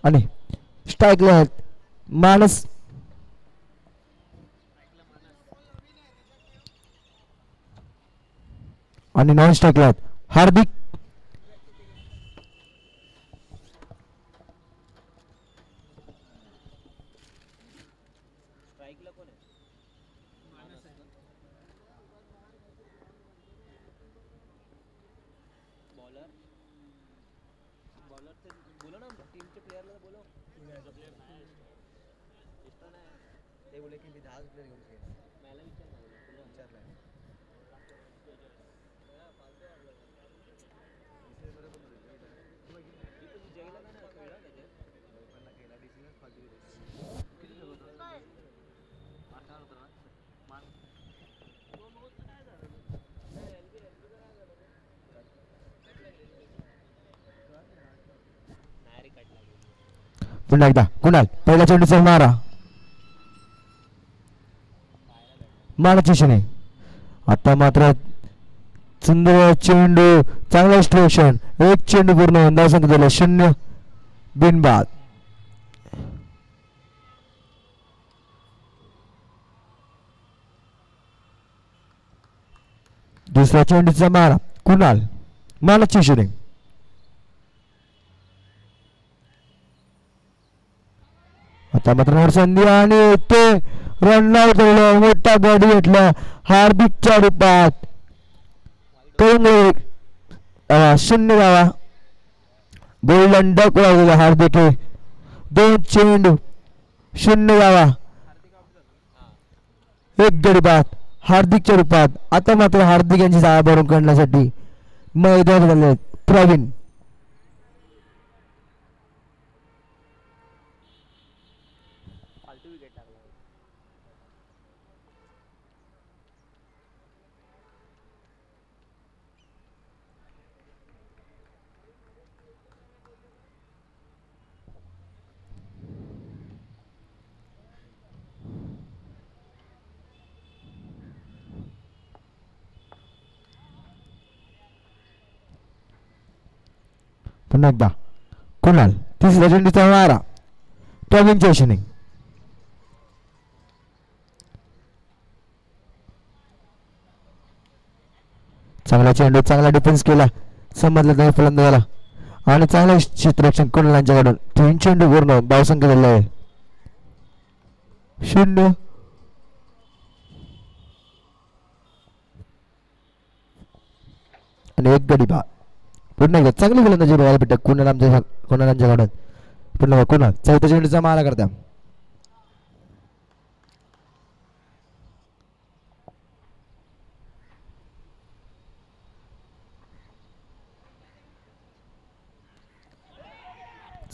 आणि स्ट्राईकला आहेत मानस आणि नॉन स्ट्राईकला आहेत हार्दिक. पुन्हा एकदा कुणाल पहिल्या चेंडूचा मारा मानाची शने. आता मात्र सुंदर चेंडू चांगला स्ट्रोशन एक चेंडू पूर्ण धाव संख्या झाला 0 बिनबाद. दुसऱ्या चेंडूचा मारा कुणाल मानाची शने. आता मात्र संधी आणि ते रन आउट झालं मोठा गाडी घेतला हार्दिकच्या रूपात करून 0 धावा. गोल्डन डक वाजवला हार्दिक 2 चेंडू 0 धावा 1 गडी बाद हार्दिकच्या रूपात. आता मात्र हार्दिक यांची जागा भरून काढण्यासाठी मैदान झाले प्रवीण. पुन्हा एकदा कुणाल तिसऱ्या चेंडूचा मारा प्रवीणच्या इशाने. चांगला चेंडू चांगला डिफेन्स केला समजला नाही फलंदाजाला आणि चांगलं क्षेत्ररक्षण कुणाल यांच्याकडून 3 चेंडू पूर्ण धावसंख्या झालेला आहे 0. आणि 1 गडी बाद. पुन्हा एकदा चांगली फलंदाजी बघायला भेटत कुणाल यांच्याकडून. पुन्हा कुणाल चौथ्या चेंडूचा मारा करता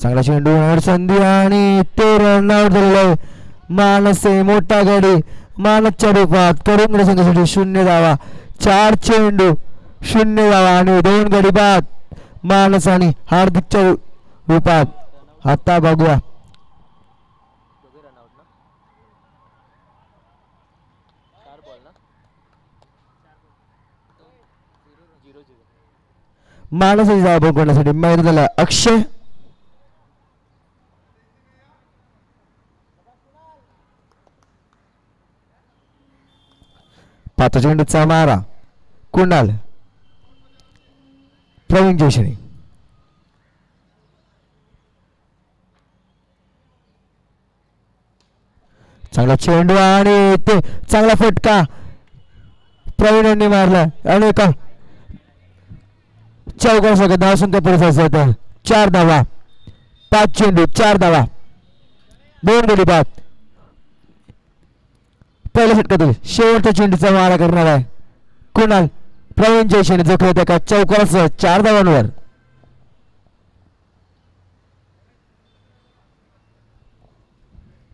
चांगला चेंडू संधी आणि ते रन आउट झालेलं मानस मोठा गडी मानसच्या रूपात करून संघासाठी 0 धावा 4 चेंडू 0 धावा आणि 2 गडी बाद मानस आणि हार्दिकच्या रूपात. आता बघूया मानसाची जागा भरून काढण्यासाठी मैदान झाला अक्षय. पाचवा चेंडूचा मारा कुणाल प्रवीण जोशीने. चांगला चेंडू आणि ते चांगला फटका प्रवीण यांनी मारला आणि का चौकार सगळं धावसंख्या परिसर 4 धावा 5 चेंडू 4 धावा 2 गडी बाद. पहिल्या षटकातील शेवटच्या चेंडूचा मारा करणार आहे कुणाल प्रवीण जयशेने जो खेळत एका चौकारासह 4 धावांवर.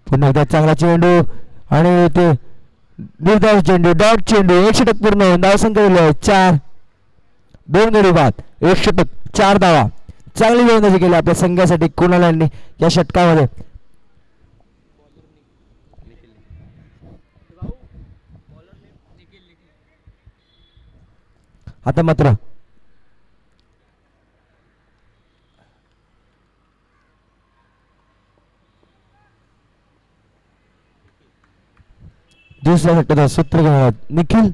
पुन्हा एकदा चांगला चेंडू आणि ते निर्धाव चेंडू डॉट चेंडू 1 षटक पूर्ण धावसंख्या 4 2 गडी बाद 1 षटक 4 धावा. चांगली गोलंदाजी केली आपल्या संघासाठी कुणाल यांनी या षटकामध्ये. आता मात्र दुसऱ्या षटकाचा सूत्रधार निखिल.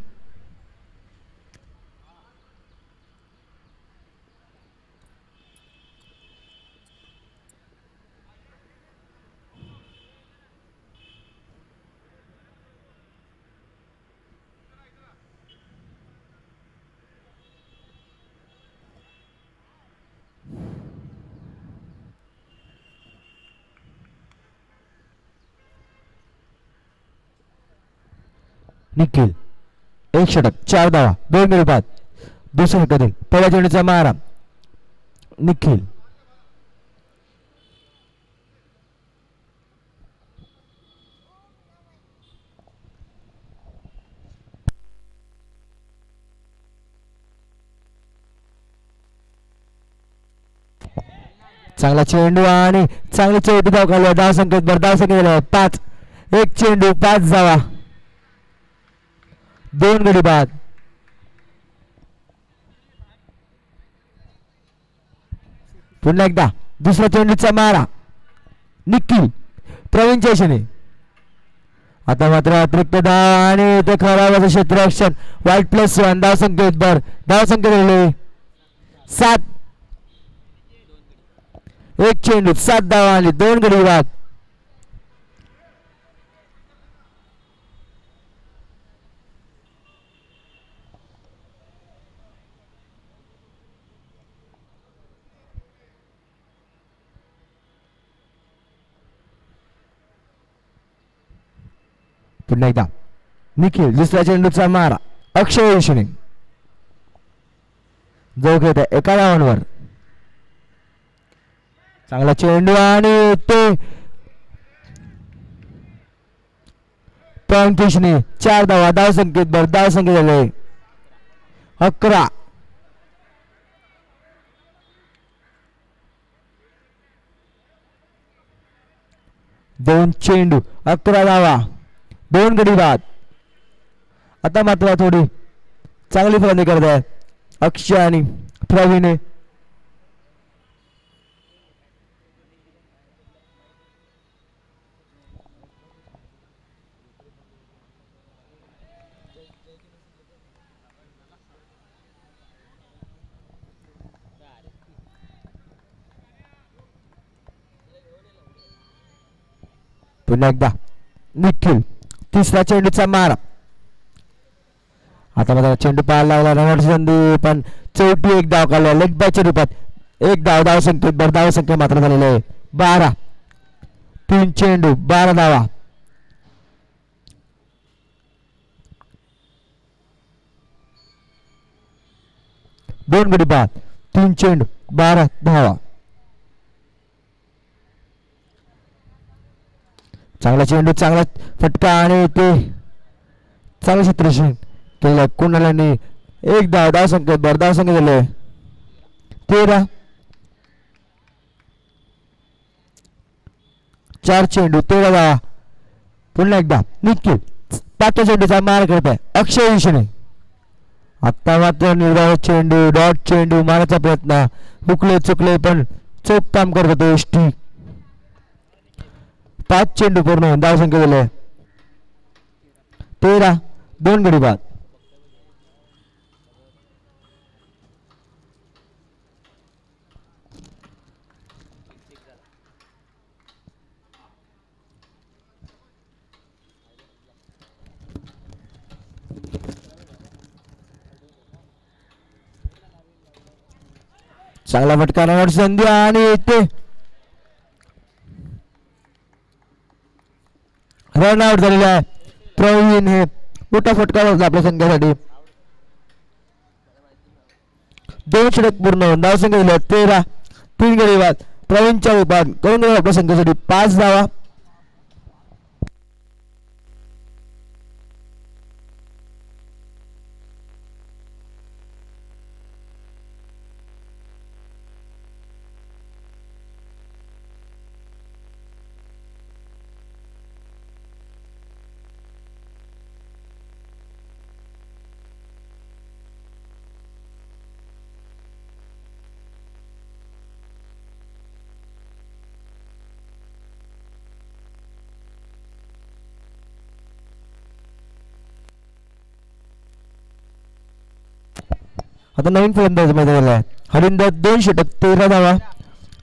निखिल एक षटक 4 धावा 2 गडी बाद. दुसऱ्या षटकातील पहिल्या चेंडूचा मारा निखिल. चांगला चेंडू आणि चांगली चौथी धाव खाली. धाव संकेत बर धाव संकेत 5. एक चेंडू 5 धावा 2 गडी बाद. पुन्हा एकदा दुसऱ्या चेंडूचा मारा निखिल. प्रवीण चेशने आता मात्र अतिरिक्त धाव आणि ते खराब क्षेत्ररक्षण वाईट +1. धाव संकेत बर धाव संकेत 7. एक चेंडू 7 धावा आणि 2 गडी बाद. पुन्हा एकदा निखिल दुसऱ्या चेंडूचा मारा अक्षय यशने जो घेत आहे एका धावांवर. चांगला चेंडू आणि ते प्रवीण 4 धावा. धाव संकेत बर धाव संकेत झाले 11. 2 चेंडू 11 धावा 2 गडी बाद. आता मात्र थोडी चांगली फलंदाजी करत आहे अक्षय आणि प्रवीण. पुन्हा एकदा निखिल तिसऱ्या चेंडूचा मारा. आता मात्र चेंडू पाहायला लागला रनआउट संधी पण चौथी एक धाव काढला लेग बायच्या रूपात 1 धाव. धाव संकेत बर धाव संख्या मात्र झालेले आहे 12. 3 चेंडू 12 धावा. दोन गडी बाद 3 चेंडू 12 धावा. चांगला चेंडू चांगला फटका आणि ते चांगलं क्षेत्ररक्षण केलं कुणालाने 1 धाव. धाव संकेत बर धाव संकेत झाले 13. 4 चेंडू 13 धावा. पुन्हा एकदा निखिल 5व्या चेंडूचा मार करत आहे अक्षय यशने. आता मात्र निर्धाव चेंडू डॉट चेंडू मारायचा प्रयत्न हुकले चुकले पण चोख काम करत होतो एसटी. 5 चेंडू पूर्ण धाव संख्या झाले 13. 2 गडी बाद. चांगला फटका रनआउट संधी आणि ते रनआउट झालेला आहे. प्रवीण हे मोठा फटका होता आपल्या संघासाठी. 2 षटक पूर्ण धाव संख्या दिल्या 13. 3 गडी बाद. प्रवीणच्या रूपात करून आपल्या संघासाठी 5 धावा. आता नवीन फलंदाज मैदानात आहे. हरिंदर 2 षटक 13 धावा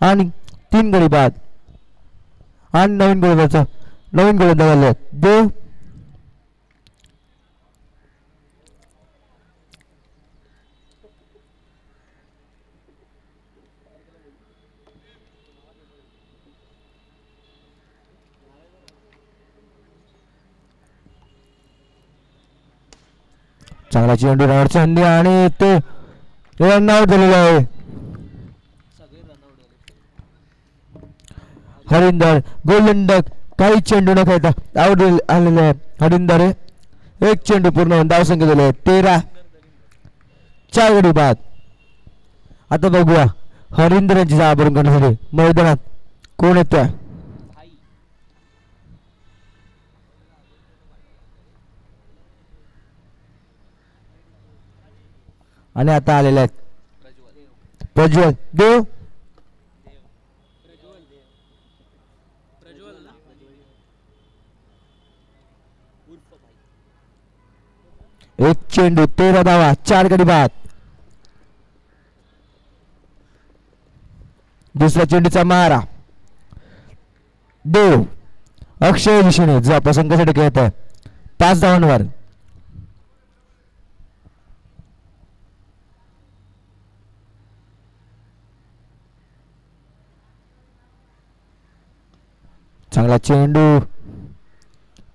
आणि 3 गडी बाद. आणि नवीन गोलंदाज आले देव. चांगला चेंडू रनआउट संधी आणि ते रनआउट झालेला आहे. हरिंदर गोलंदाज काही चेंडू न खेळता आउट आलेले आहे. हरिंदर एक चेंडू पूर्ण होऊन धावसंख्या दिले 13, 4 गडी बाद. आता बघूया हरिंदर यांची जागा भरून करण्यासाठी मैदानात कोण येतोय. आणि आता आलेले आहेत प्रज्वल देव. एक चेंडू 13 धावा 4 गडी बाद. दुसऱ्या चेंडूचा मारा देव. अक्षय दिशेने जो आपल्या संघासाठी खेळत आहे 5 धावांवर. चांगला चेंडू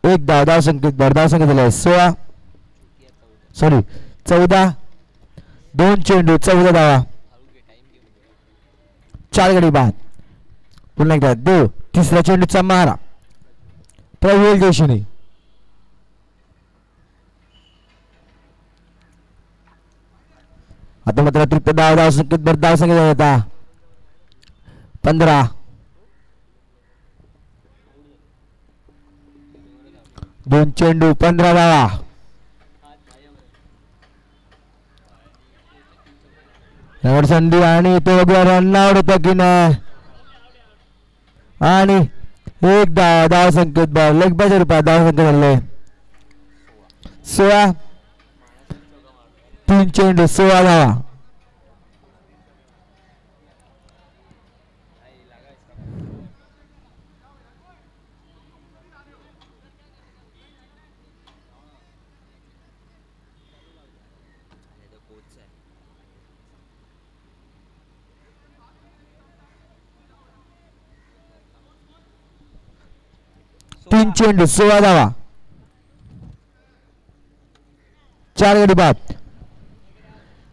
एक धाव संकेत दिलाय 14 2 चेंडू 14 धावा 4 गडी बाद. पुन्हा एकदा देव. तिसऱ्या चेंडूचा मारा प्रज्वल जोशीने. आता मात्र अतिरिक्त धाव संकेत आता 15. 2 चेंडू 15 धावा. संधी आणि तो रनआउट होता की नाही. आणि एक धाव संकेत लेग बाय रूपात धाव संकेत झाले 16. 3 चेंडू 16 धावा. तीन चेंडू 16 धावा 4 गडी बाद.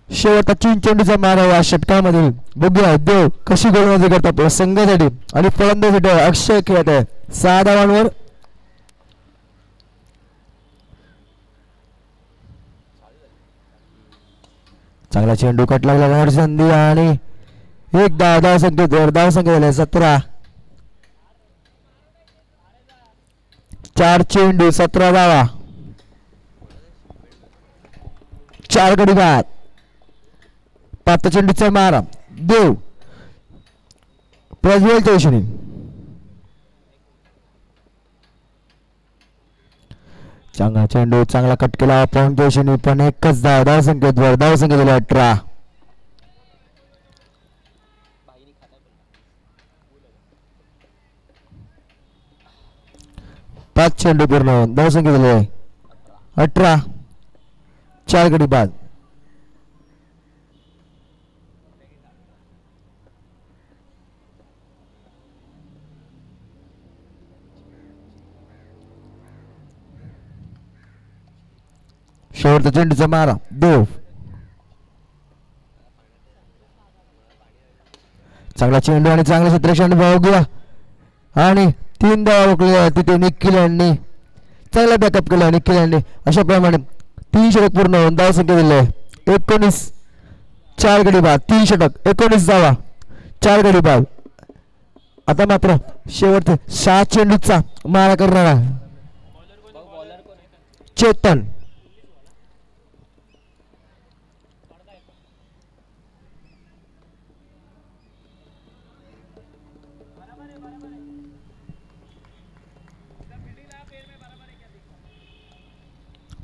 शेवटचा 3 चेंडूचा मारा या षटकामधील बघूया देव कशी गोलंदाजी करतात संघासाठी. आणि फलंदाजीसाठी अक्षय खेळत आहे 6 धावांवर. चांगला चेंडू कट लागला संधी आणि एक धाव संख्या 17. 4 चेंडू 17 धावा 4 गडी बाद. 5 चेंडूचा मारा देव प्रज्वल जोशीने. चांगला चेंडू चांगला कट केला पण जोशीने पण एकच धाव संख्येत 18. 5 चेंडू पूर्ण धाव संख्या दिली 18. 4 गडी बाद. शेवटचा चेंडूचा मारा देव. चांगला चेंडू आणि चांगला क्षेत्रक्षण बघूया. आणि 3 धावा रोखल्या तिथे निखिल यांनी चांगला बॅकअप केला. निखिल यांनी अशा प्रमाणे 3 षटक पूर्ण होऊन धाव संख्या दिली 19. 4 गडी बाद. 3 षटक 19 धावा 4 गडी बाद. आता मात्र शेवटचे 7 चेंडूचा मारा करणारा चेतन.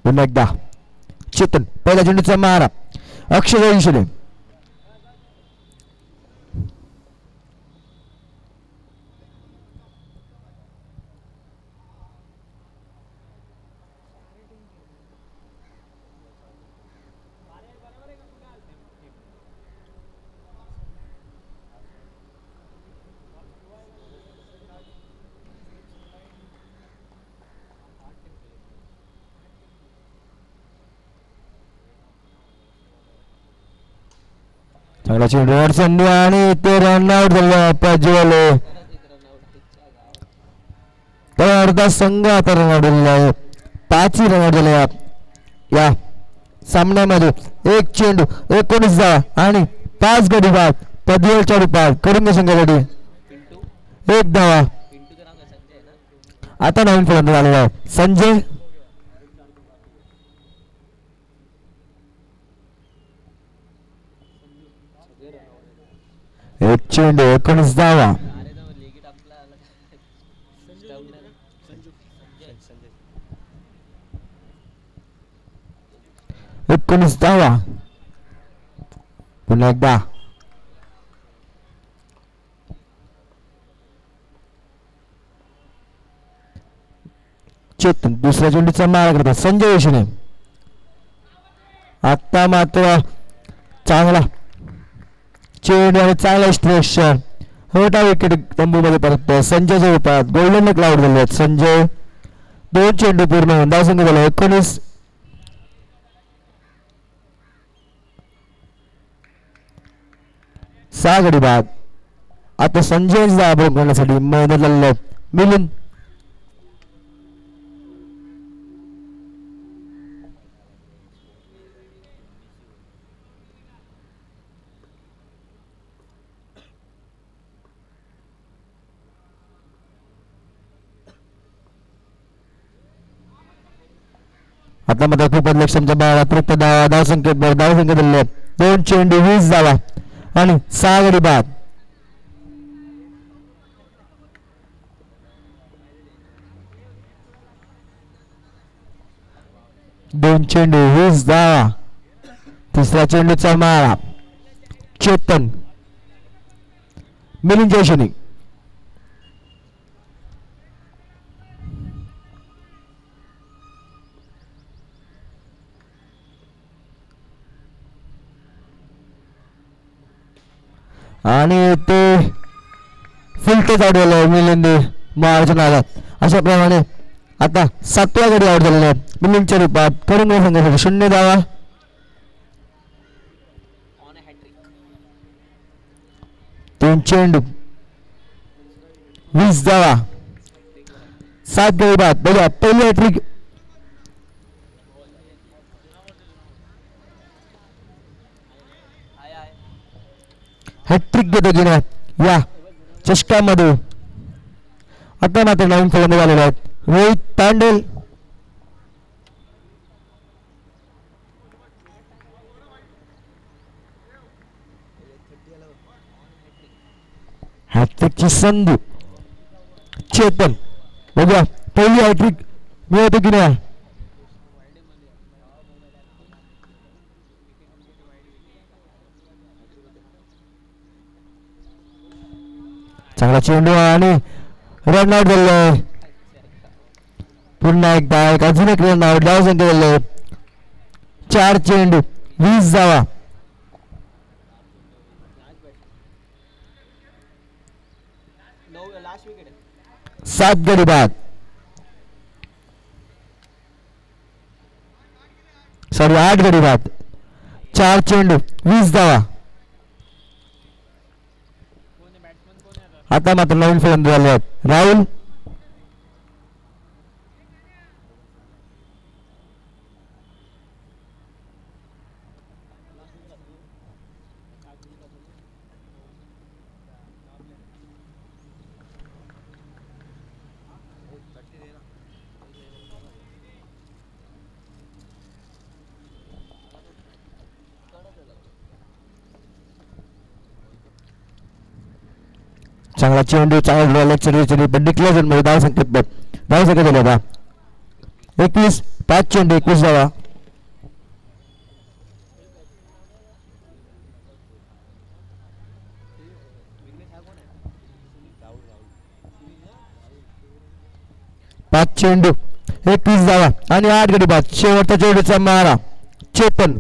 पुन्हा एकदा चेतन. पहिल्या चेंडूचा मारा अक्षय दिशेने चांगला चेंडूवर संधी आणि ते रन आउट झाले पाहिजे अर्धा संघ आता रन आउट झालेला आहे 5 रन आउट झाले या सामन्यामध्ये एक चेंडू 19 धावा आणि 5 गडी बाद पदवीच्या रूपात करून संघासाठी 1 धावा आता नवीन फलंदाज आलेला आहे संजय एक चेंडू 19 धावा 19 धावा पुन्हा एकदा चेतन दुसऱ्या चेंडूचा मारा करतात संजय यशने आता मात्र चांगला चेंडू आणि चांगला स्ट्रेक्शन मोठा विकेट तंबूमध्ये परत संजयच्या रूपात गोल्डन क्लाउड झाले आहेत संजय 2 चेंडू पूर्ण होऊन धावसंख्या झाला 19 6 गडी बाद आता संजय धावा करण्यासाठी मेहनत लागले मिलिंद आता मात्र खूप लक्षांच्या बाळा अतिरिक्त धावसंख्येत धावसंख्या दिले 2 चेंडू 20 धावा आणि 6 गडी बाद दोन चेंडू 20 धावा तिसऱ्या चेंडूचा मारा चेतन मिलिंद जयशनी आणि ते फुलटच आउट झालं मिलिंद माराच्या नादात अशा प्रमाणे आता 7व्या गडी आउट झालेला आहे मिलिंदच्या रूपात करून संघासाठी 0 धावा 3 चेंडू 20 धावा 7 गडी बाद बघा पहिली हॅट्रिक हॅट्रिक घेतो घेण्या या चषकामध्ये आता मात्र नवीन फलंदाज आलेले आहेत रोहित तांडेल हॅट्रिकची संधी चेतन बघूया पहिली हॅट्रिक मिळवतो की नाही चांगला चेंडू आणि रन आउट झाले पुन्हा एकदा अजून एक रन आउट धावसंख्या झाले 4 चेंडू 20 धावा 7 गडी बाद सॉरी 8 गडी बाद 4 चेंडू 20 धावा आता मात्र नवीन फलंदाज झाले आहेत राहुल चांगला चेंडू चांगला लेक्चर पण डिक्लेअर मध्ये धावसंख्या झाली आता 21 5 चेंडू 21 धावा 5 चेंडू 21 धावा आणि 8 गडी बाद. शेवटच्या चेंडूचा मारा चेतन.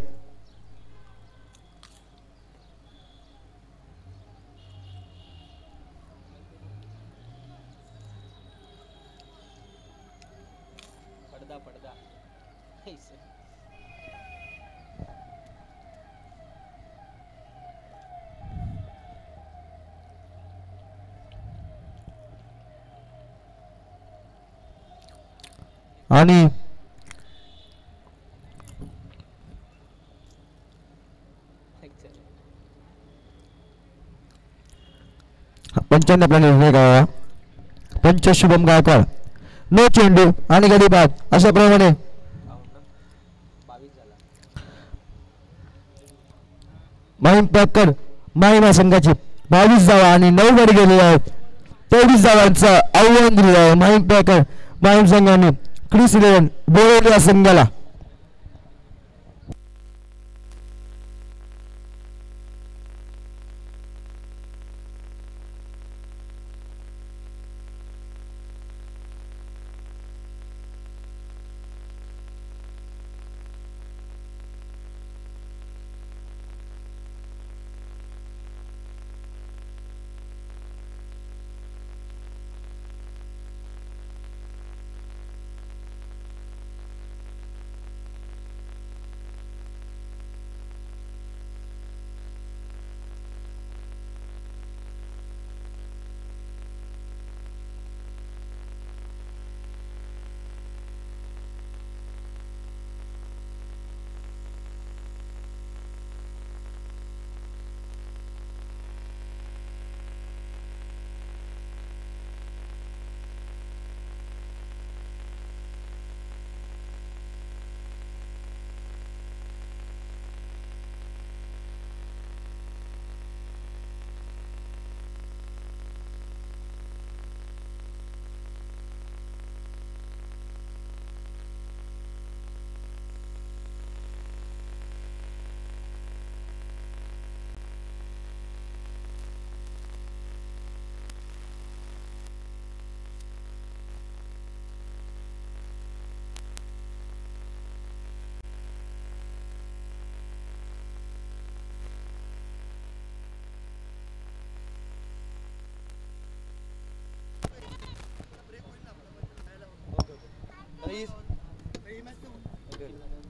आणि 95 आपला निर्णय गावा. पंच शुभम गायकवाड. 9 चेंडू आणि गडी बाद. अशा प्रमाणे माहीम पॅकर माहीम संघाची 22 धावा आणि 9 गडी गेलेले आहेत. 23 धावांचं आव्हान दिलेलं आहे माहीम पॅकर माहीम संघाने क्रिस 11 बोरवली या संघाला.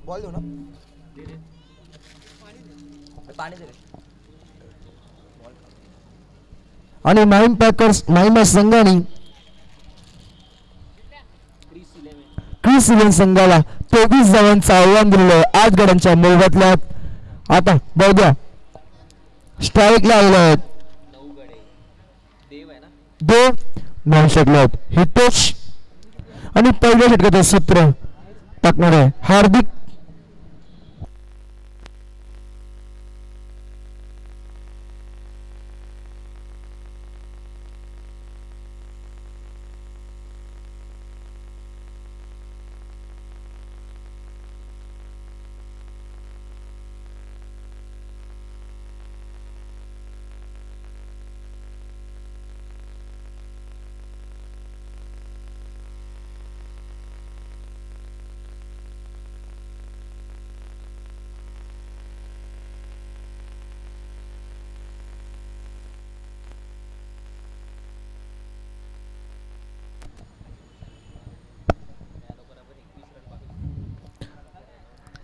बॉल देऊ ना पाणी दे. आणि माहीम पॅकर्स माहीम संघाने क्रिस 11 संघाला 23 धावांचं आव्हान दिलेलं आहे 8 गड्यांच्या मोबदल्यात. आता बघूया स्ट्राईकला आलेले आहेत 2 9 शकले आहेत हितेश आणि पहिल्या षटकाचं सूत्र टाकणार आहे हार्दिक.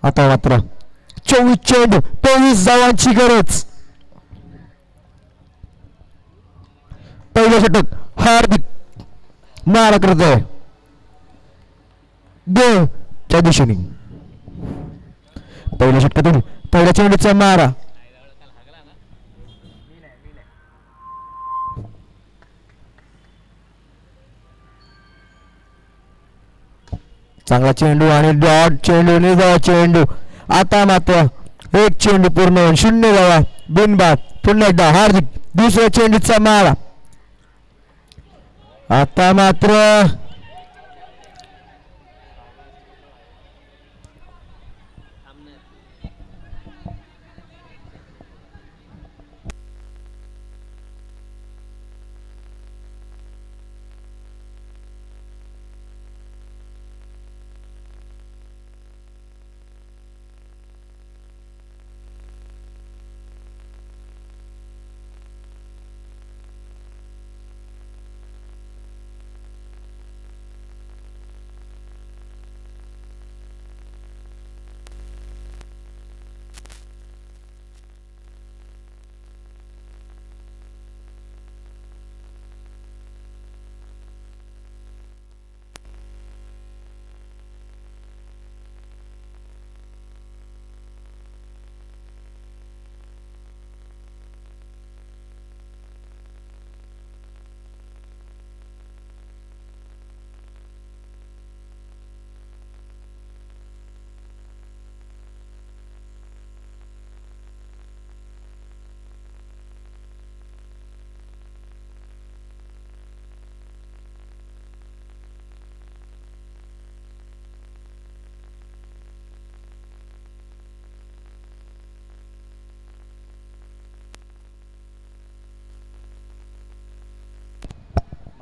आता मात्र 24 चेंडू 23 धावांची गरज. पहिलं षटक हार्दिक मारा करत आहे च्या दिशेने. पहिल्या षटकातून पहिल्या चेंडूचा मारा चांगला चेंडू आणि डॉट चेंडू निर्धाव चेंडू. आता मात्र 1 चेंडू पूर्ण होऊन 0 धावा बिनबाद. पुन्हा एकदा हार्दिक दुसऱ्या चेंडूचा मारा. आता मात्र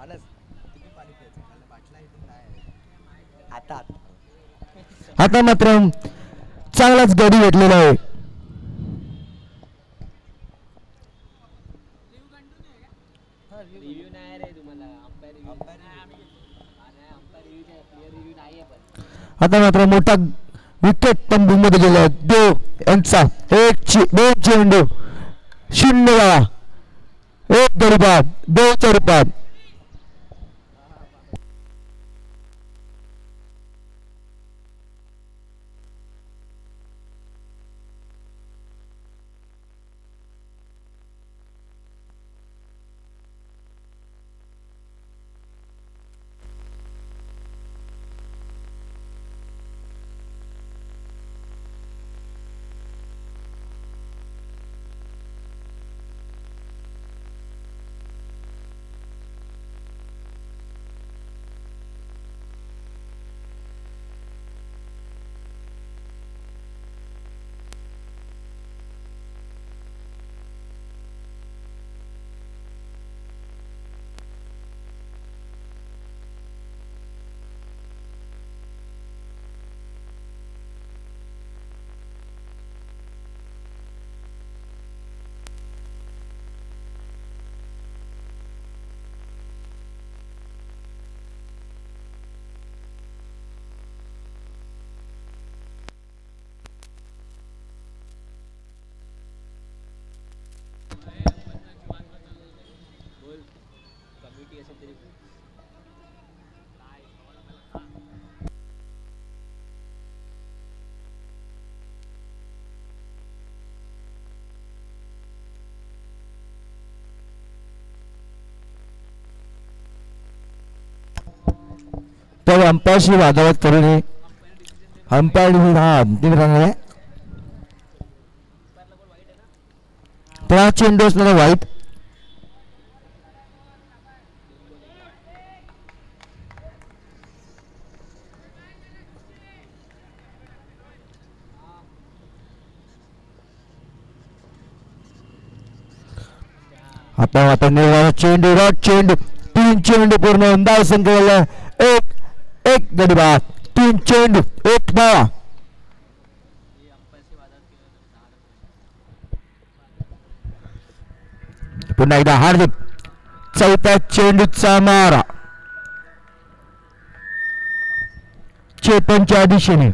मानस किती पाणी प्यायचं मला बाटला इथून नाही आता आता मात्र चांगलाच गडी घेतलेला आहे. रिव्ह्यू नाही रे तुम्हाला अंपायर रिव्ह्यू क्लिअर रिव्ह्यू नाहीये पण आता मात्र मोठा विकेट तंबू मध्ये गेला देव यांचा दोन चेंडू 0 धावा, 1 गडी बाद, 2 रूपात. बोल कमिटी असेल तरी तर अंपायरशी वादावाद करू नये. अंपायर हा अंतिम राहणार आहे. त्या चेंडू असणारा वाईट. आता निर्वाह चेंडू रॉड चेंडू 3 चेंडू पूर्ण धाव संख्येला एक गडी बाद, 3 चेंडू 1 धावा. पुन्हा एकदा हार्दिक चौथ्या चेंडूचा मारा चेतनच्या दिशेने.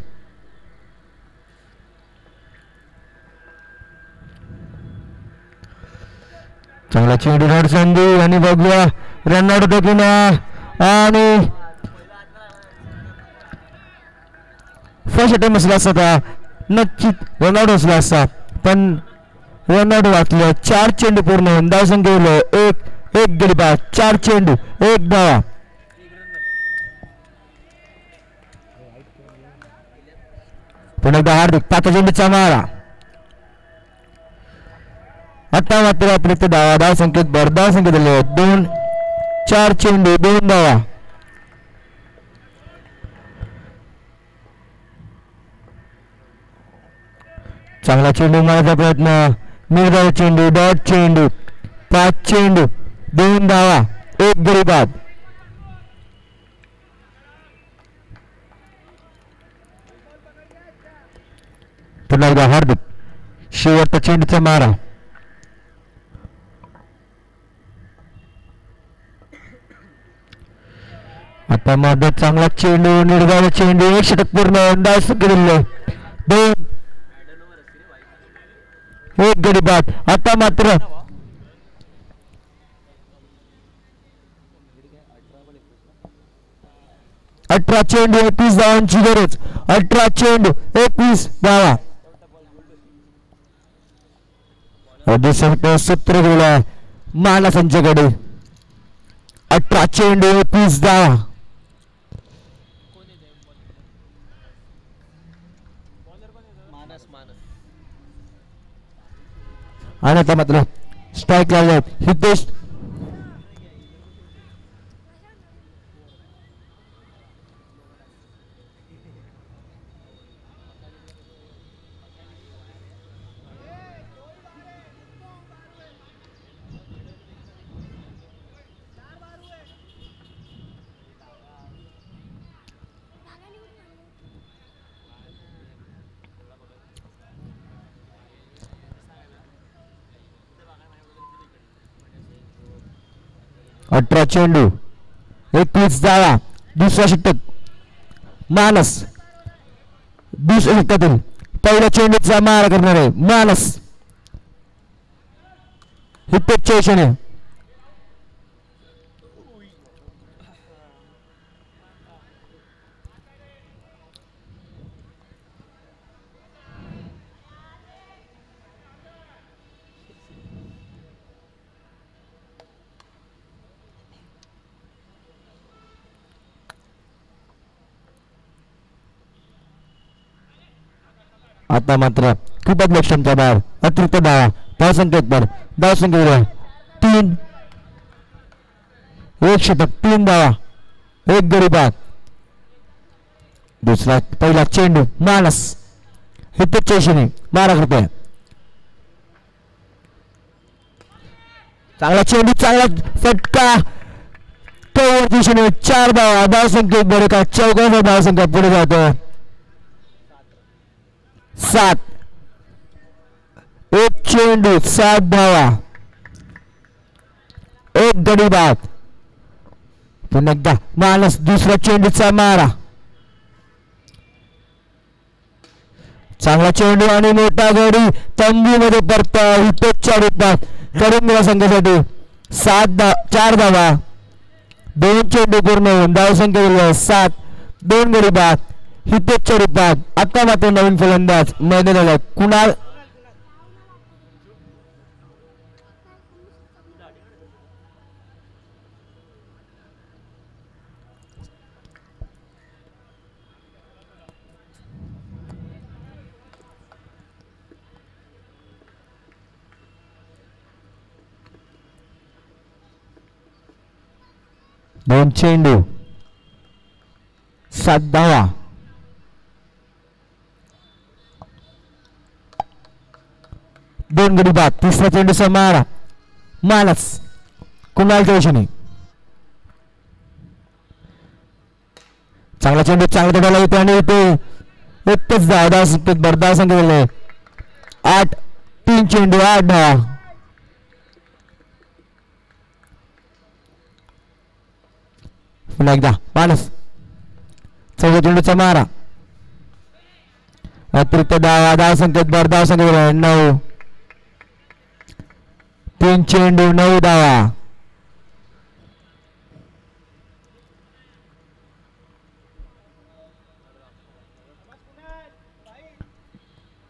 चांगला चेंडू रॉड संधी आणि बघूया रनआउट होतो की नाही. आणि फर्स्ट अटेम्प्ट असला असता नक्कीच रनआउट असला असता, पण रनआउट वाचलं. 4 चेंडू पूर्ण धाव संख्येला एक गडी बाद, 4 चेंडू 1 धावा. पुन्हा एकदा हार्दिक 5 चेंडूचा मारा. आता मात्र आपले ते धाव संख्येत धाव संख्येत दिले 4 चेंडू 2 धावा. चांगला चेंडू मारायचा प्रयत्न, निर्धाव चेंडू, डॉट चेंडू, 5 चेंडू 2 धावा, 1 गडी बाद. पुन्हा एकदा हार्दिक शेवटचा चेंडूचा मारा. आता मध्ये चांगला चेंडू, निर्धाव चेंडू, 1 षटक पूर्ण धाव संख्या दिले 2, 1 गडी बाद. आता मात्र 18 चेंडू 21 धावांची गरज. 18 चेंडू 21 धावा. सूत्र गेला माला संचाकडे. 18 चेंडू 21 धावा. आणि आता मात्र स्ट्राईक लागले हितेश. 18 चेंडू 21 धावा. दुसरा षटक मानस. दुसऱ्या षटकातील पहिल्या चेंडूचा मारा करणार आहे मानस. हिटच्या दिशेने आता मात्र खूपच लक्षणच्या बाहेर. अतिरिक्त धावा. धावसंख्येत पर धावसंख्या 3. एक षटक 3 धावा 1 गडी बाद. दुसरा पहिला चेंडू मानस हिटच्या दिशेने मारा करतोय. चांगला चेंडू चांगला फटका कव्हर दिशेने 4 धावा. धावसंख्येत बरे का चौघांचा धावसंख्या पुढे जातो 7. एक चेंडू 7 धावा 1 गडी बाद. पुन्हा एकदा मानस दुसऱ्या चेंडूचा मारा. चांगला चेंडू आणि मोठा गडी तंबूमध्ये परत हिटच्या रूपात करून संघासाठी 4 धावा 2 चेंडू पूर्ण होऊन धावसंख्या 7 2 गडी बाद. हिटच्या रूपात आता मात्र नवीन फलंदाज मैदानाला कुणाल दोन चेंडू 7 धावा 2 गडी बाद. तिसरा चेंडूचा मारा मानस कुणालच्या दिशेने. चांगला चेंडू चांगला तोडायला येतो आणि इथे एकच धाव धावसंख्या दिले 8. 3 चेंडू 8 धावा. पुन्हा एकदा मानस चौथ्या चेंडूचा मारा. अतिरिक्त धावा धावसंख्येत भर धावसंख्या 9. 3 चेंडू 9 धावा.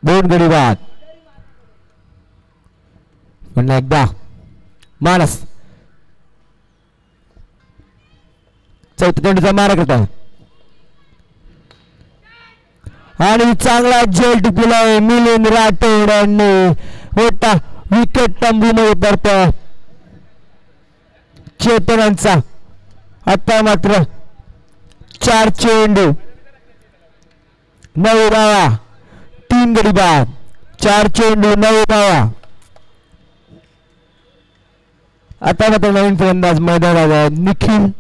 दोन गडी बाद. पुन्हा एकदा मानस चौथ्या चेंडूचा मारा करता आणि चांगला झेल टिपलाय मिलिंद राठोड यांनी. मोठा विकेट तंबूमध्ये पडतो चेतनांचा. आता मात्र 4 चेंडू 9 धावा 3 गडी बाद. 4 चेंडू 9 धावा. आता मात्र नवीन फलंदाज मैदानात निखिल.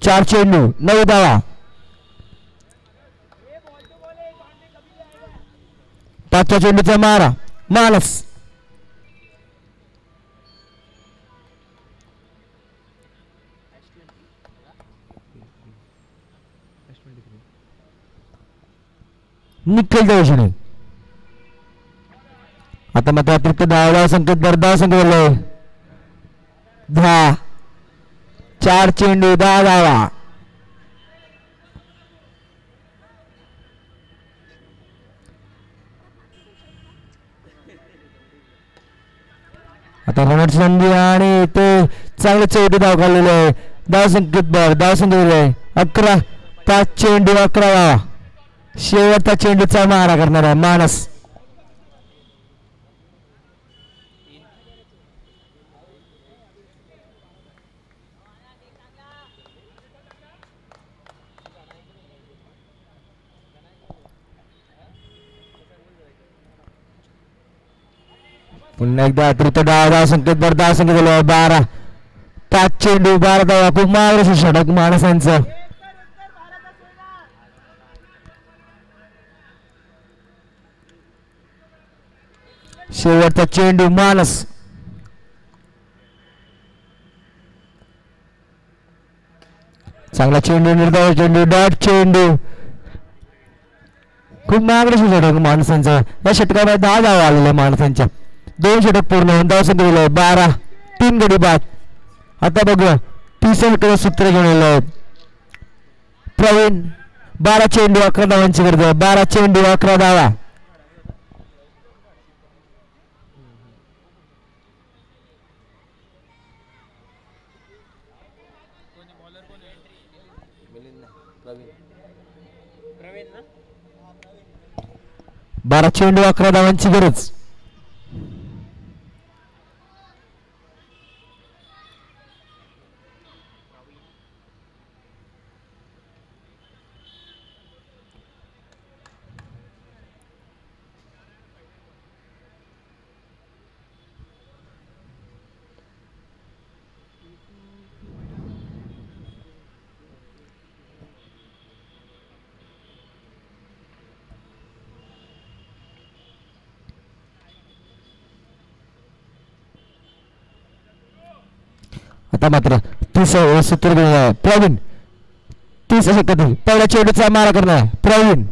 4 चेंडू 9 धावा. पाचव्या चेंडूचा मारा मानस. निखिल दिशेने. आता मात्र अतिरिक्त धावा संकेत धाव संख्या 10. 4 चेंडू 10 धावा. आता रनर संधी आणि ते चांगले 14 धाव काढलेले आहे. धाव संकेत भर धाव संख्या 11. 5 चेंडू 11 धावा. शेवटचा चेंडूचा मारा करणार आहे मानस. पुन्हा एकदा अतिरिक्त धाव संकेत भर धाव संख्या 12. 5 चेंडू 12 धावा. खूप मागं षटक माणसांचं. शेवटचा चेंडू मानस. चांगला चेंडू, निर्धाव चेंडू, डॉट चेंडू. खूप महागडे षटक माणसांचा. या षटकामध्ये 10 धावा आलेल्या माणसांच्या. 2 षटक पूर्ण होऊन धावसंख्या दिलाय 12. 3 गडी बाद. आता बघूया 30 सूत्र घेऊन आले आहेत प्रवीण. 12 चेंडू 11 धावांची गरज आहे. 12 चेंडू 11 धावा. प्रवीण ना 12 चेंडू 11 धावांची गरज. आता मात्र 30 सूत्र घेऊन आहे प्रवीण. 30 सेकंद पहिल्या चेंडूचा मारा करणार प्रवीण.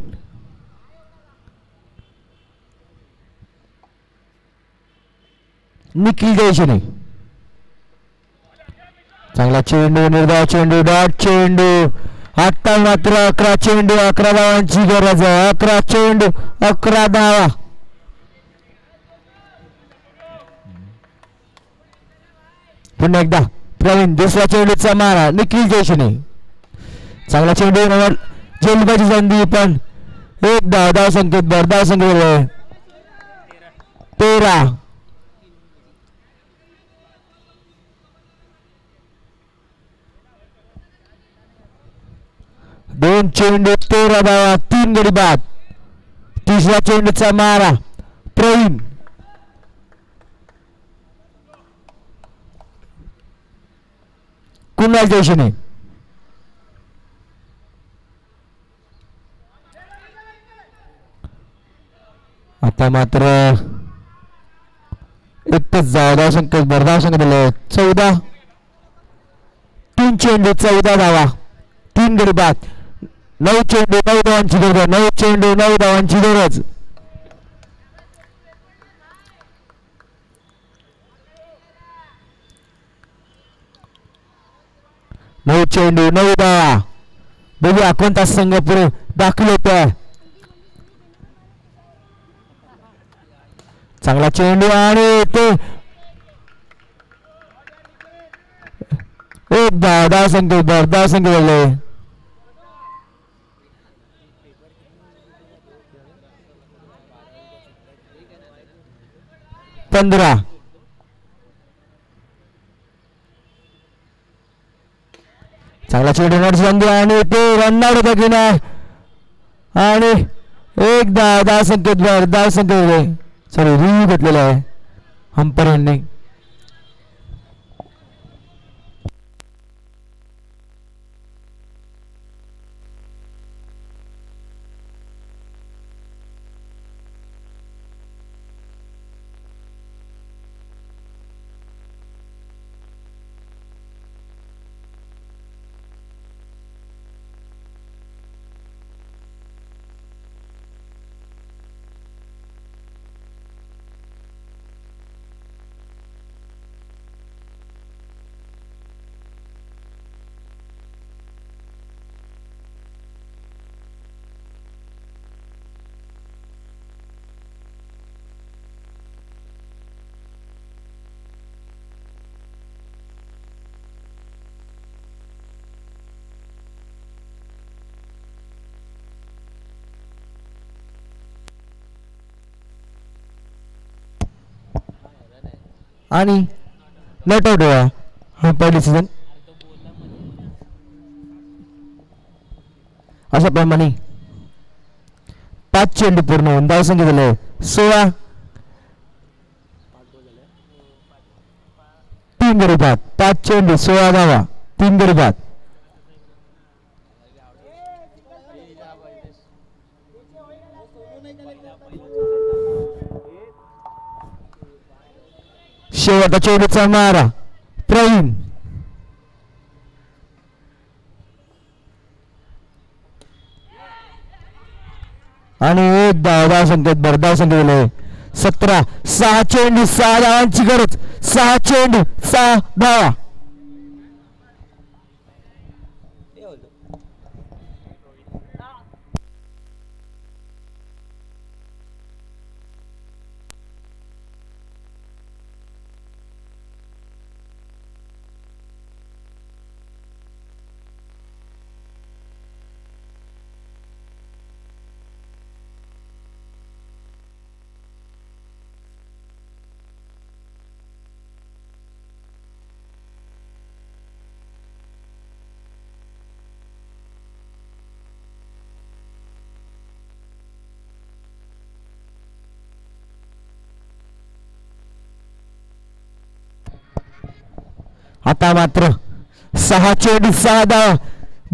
निखिल जयशने. चांगला चेंडू, निर्धाव चेंडू, डॉट चेंडू. आता मात्र 11 चेंडू 11 धावांची गरज आहे. 11 चेंडू 11 धावा. पुन्हा एकदा प्रवीण. दुसऱ्या चेंडूचा मारा निखिल जयशने. चांगला चेंडू जलबाजी संधी पण 1 धाव. धाव संकेत भर. धाव संकेत 13. 2 चेंडू 13 धावा. 3 गडी बाद. तिसऱ्या चेंडूचा मारा प्रवीण. कुणाल जयशने. आता मात्र एकच धाव संकेत भर. धाव संकेत दिले 14. 3 चेंडू 14 धावा. 3 गडी बाद. 9 चेंडू 9 धावांची गरज. 9 चेंडू 9 धावांची गरज. नऊ चेंडू 9 धावा. बघूया कोणता संघ पुढे दाखल होतोय. चांगला चेंडू आणि ते 1 धाव. धाव संकेत भर. धाव संकेत झाले 15. चांगला चेंडू संधी आणि ते रनआउट होता की नाही. आणि 1 धाव. धाव संकेत भर. धाव संकेत सॉरी रिव्ह्यू घेतलेला आहे अंपायरांनी. आणि नॉट आउट हा पहिली सीझन. अशा प्रमाणे 5 चेंडू पूर्ण होऊन धाव संख्या झाले 16. 3 गडी बाद. 5 चेंडू 16 धावा. 3 गडी बाद. शेवटचा चेंडूचा मारा प्रवीण आणि एक धाव संकेत भरधाव संकेत दिले 17 6 चेंडू 6 धावांची गरज 6 चेंडू 6 धावा ते बोलतो आता मात्र 6 चेंडू 6 धावा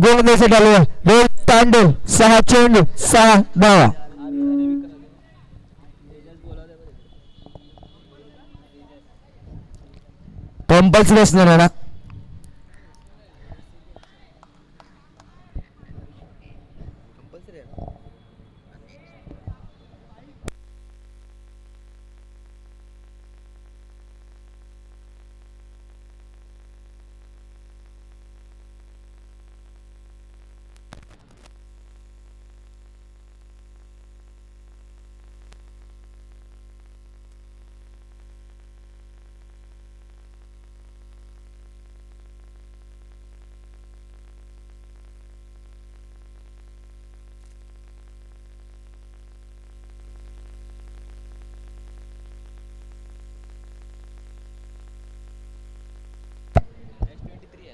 गोलंदाजीसाठी आले रोहित तांडव 6 चेंडू 6 धावा कंपल्सरी असणार आहे ना कंपल्सरी आहे ना.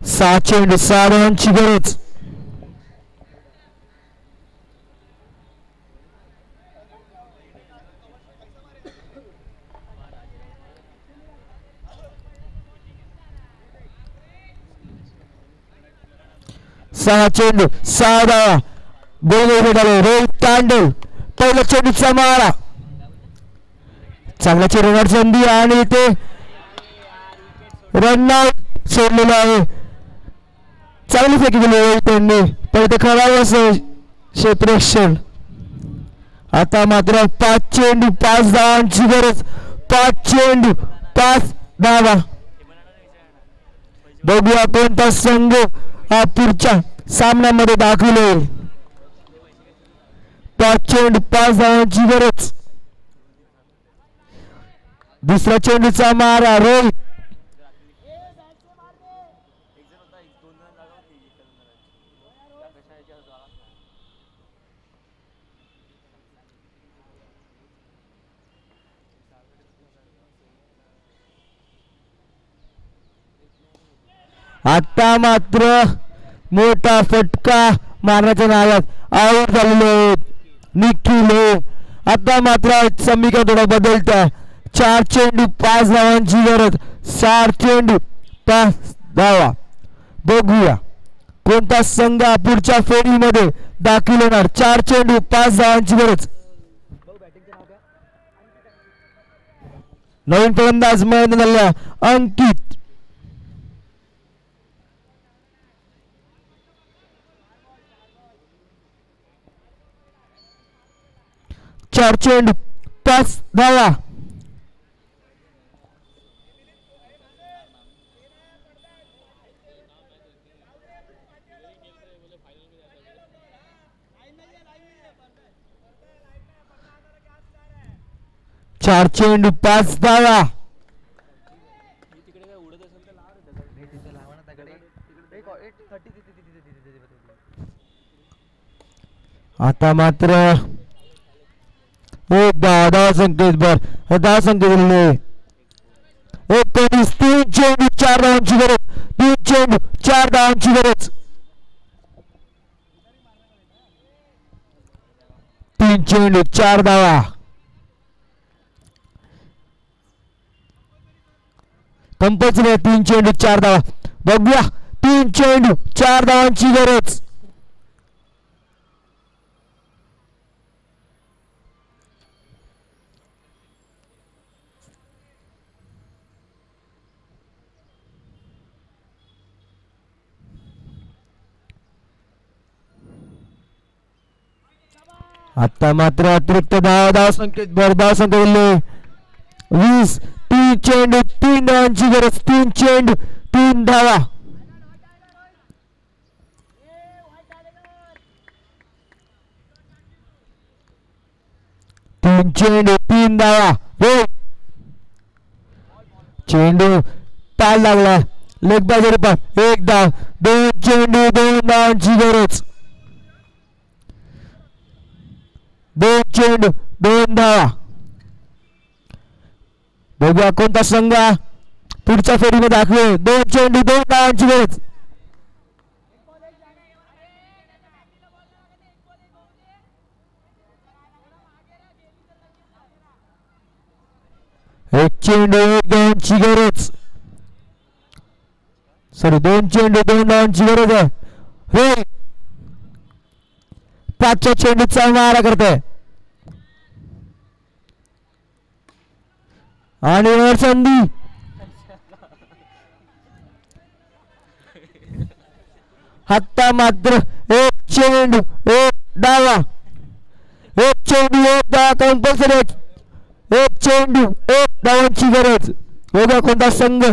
6 चेंडू 6 धावांची गरज सहा चेंडू 6 धावा गोलंदाजीसाठी रोहित तांडव पहिला चेंडूचा मारा चांगला चेंडूवर संधी आणि ते रन आउट सोडलेलं आहे चांगली फेकी दिली रोहित त्यांनी पण ते खराब असं क्षेत्ररक्षण आता मात्र 5 चेंडू 5 धावांची गरज 5 चेंडू 5 धावा बघूया कोणता संघ हा पुढच्या सामन्यामध्ये दाखल होईल 5 चेंडू 5 धावांची गरज दुसऱ्या चेंडूचा मारा रोहित आता मात्र मोठा फटका मारण्याच्या नावात आऊट झालेले आहेत निखिल आता मात्र समीकरण थोडा बदलत्या 4 चेंडू 5 धावांची गरज 4 चेंडू 5 धावा बघूया कोणता संघ पुढच्या फेरीमध्ये दाखल होणार 4 चेंडू 5 धावांची गरज नवीन फलंदाज मैदानाला अंकित 4 चेंडू 5 धावा चार चेंडू 5 धावा तिकडे काय उडत असेल तर लाव रे दगड. तिथे लावा ना दगड. एक 30 तिथे. आता मात्र एक धावा संकेत बर धावा संकेत दिलेले 19 3 चेंडू 4 धावांची गरज 3 चेंडू 4 धावांची गरज 3 चेंडू 4 धावा कंपल्सरी 3 चेंडू 4 धावा बघूया 3 चेंडू 4 धावांची गरज आता मात्र अतिरिक्त धाव संख्येत भर धाव संख्या 20. 3 चेंडू 3 धावांची गरज. 3 चेंडू 3 धावा. चेंडू 3 धावा. चेंडू ताल लागला. लेग बाजू पर 1 धाव. 2 चेंडू 2 धावांची गरज. 2 चेंडू 2 धावा. बघूया कोणता संघ पुढच्या फेरीमध्ये दाखवेल. 2 चेंडू 2 धावांची गरज. एक चेंडू 1 धावांची गरज. सॉरी 2 चेंडू 2 धावांची गरज आहे. 5च्या चेंडूचा मारा करते आणि वर संधी. हत्ता मात्र 1 चेंडू 1 डावा. 1 चेंडू 1 डावा कंपल्सरी. 1 चेंडू 1 धावांची गरज. बघा कोणता संघ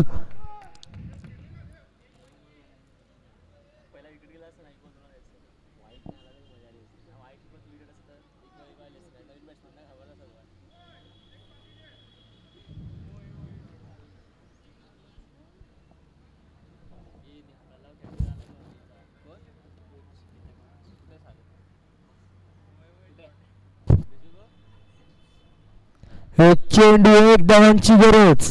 एक चेंडू 1 धावांची गरज.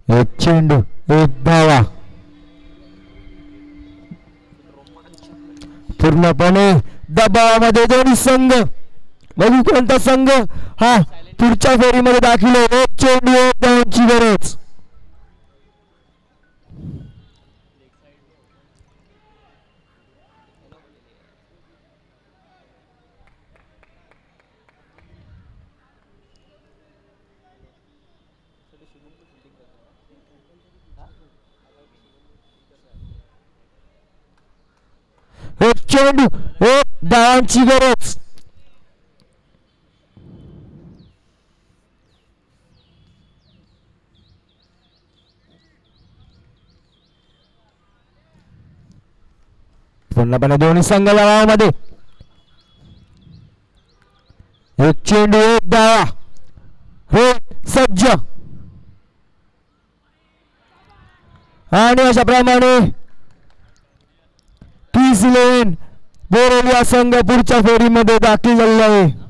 एक चेंडू 1 धावा. पूर्णपणे दबावामध्ये दोन्ही संघ. बघू कोणता संघ हा पुढच्या फेरीमध्ये दाखल आहे. 1 चेंडू 1 धावांची गरज. एक चेंडू 1 धावांची गरज. पूर्णपणे दोन्ही संघ दबावामध्ये. 1 चेंडू 1 धावा. सज्ज आणि अशा प्रमाणे 30-11 बोरेलिया संघ पुढच्या फेरीमध्ये दाखल झालेला आहे.